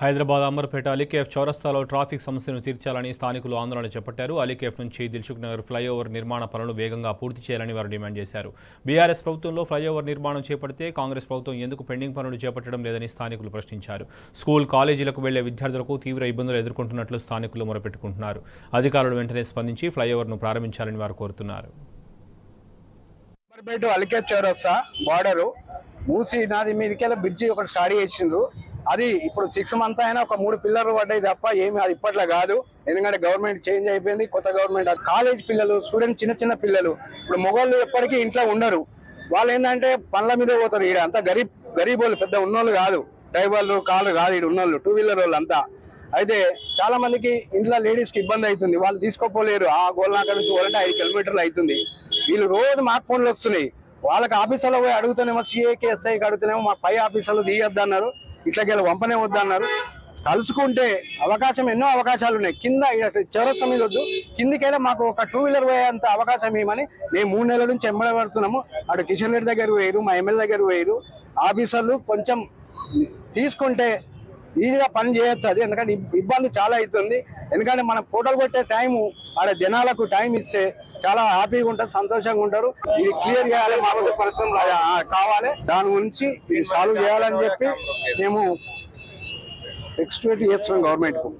హైదరాబాద్ అమర్పేట అలీకేఫ్ చౌరస్తాలో ట్రాఫిక్ సమస్యను తీర్చాలని స్థానికులు ఆందోళన చేపట్టారు. అలీకేఫ్ నుంచి దిల్సుఖ్ నగర్ ఫ్లైఓవర్ నిర్మాణ పనులు వేగంగా పూర్తి చేయాలని వారు డిమాండ్ చేశారు. బీఆర్ఎస్ ప్రభుత్వంలో ఫ్లైఓవర్ నిర్మాణం చేపడితే కాంగ్రెస్ ప్రభుత్వం ఎందుకు పెండింగ్ పనులు చేపట్టడం లేదని స్థానికులు ప్రశ్నించారు. స్కూల్ కాలేజీలకు వెళ్లే విద్యార్థులకు తీవ్ర ఇబ్బందులు ఎదుర్కొంటున్నట్లు స్థానికులు మొరపెట్టుకుంటున్నారు. అధికారులు వెంటనే స్పందించి ఫ్లైఓవర్ను ప్రారంభించాలని వారు కోరుతున్నారు. అలీకేఫ్ చౌరస్తా బార్డరు మూసి నది మీదకెళ్ళి బ్రిడ్జి ఒకటి స్టార్ట్ చేసిండ్రు. అది ఇప్పుడు 6 months అయినా ఒక 3 పిల్లర్లు పడ్డాయి తప్ప ఏమి అది ఇప్పట్లో కాదు. ఎందుకంటే గవర్నమెంట్ చేంజ్ అయిపోయింది, కొత్త గవర్నమెంట్. కాలేజ్ పిల్లలు, స్టూడెంట్, చిన్న పిల్లలు ఇప్పుడు మొగోళ్ళు ఎప్పటికీ ఇంట్లో ఉండరు. వాళ్ళు ఏంటంటే పనుల మీద పోతారు. ఈడ అంతా గరీబోళ్ళు, పెద్ద ఉన్నోళ్ళు కాదు, డ్రైవర్లు కాళ్ళు కాదు, ఈడ ఉన్నోళ్ళు 2 wheeler వాళ్ళు అంతా. అయితే చాలా మందికి ఇంట్లో లేడీస్ కి ఇబ్బంది అవుతుంది, వాళ్ళు తీసుకోపోలేరు. ఆ గోల్నాక నుంచి 5 kilometers అవుతుంది. వీళ్ళు రోజు మాకు ఫోన్లు వస్తున్నాయి. వాళ్ళకి ఆఫీసులో పోయి అడుగుతానేమో, సిఏకి ఎస్ఐకి అడుగుతానేమో మా పై ఆఫీసులో తీయొద్దు అన్నారు, ఇట్లకెళ్ళి వంపనే వద్దన్నారు. కలుసుకుంటే అవకాశం, ఎన్నో అవకాశాలు ఉన్నాయి. కింద చౌరస్తా మీద వద్దు, కిందికైనా మాకు ఒక 2 wheeler పోయేంత అవకాశం ఏమని మేము 3 నెలల నుంచి ఎంబడబడుతున్నాము. అటు కిషన్ రెడ్డి దగ్గర పోయారు, మా ఎమ్మెల్యే దగ్గర పోయారు. ఆఫీసర్లు కొంచెం తీసుకుంటే ఈజీగా పని చేయొచ్చు. అది ఎందుకంటే ఇబ్బంది చాలా అవుతుంది. ఎందుకంటే మనం ఫోటోలు కొట్టే టైము ఆడ జనాలకు టైం ఇస్తే చాలా హ్యాపీగా ఉంటారు, సంతోషంగా ఉంటారు. ఇది క్లియర్ చేయాలి, మాకు పరిశ్రమ కావాలి, దాని గురించి ఇది సాల్వ్ చేయాలని చెప్పి మేము ఎక్స్పెక్ట్ చేస్తున్నాం గవర్నమెంట్ కు.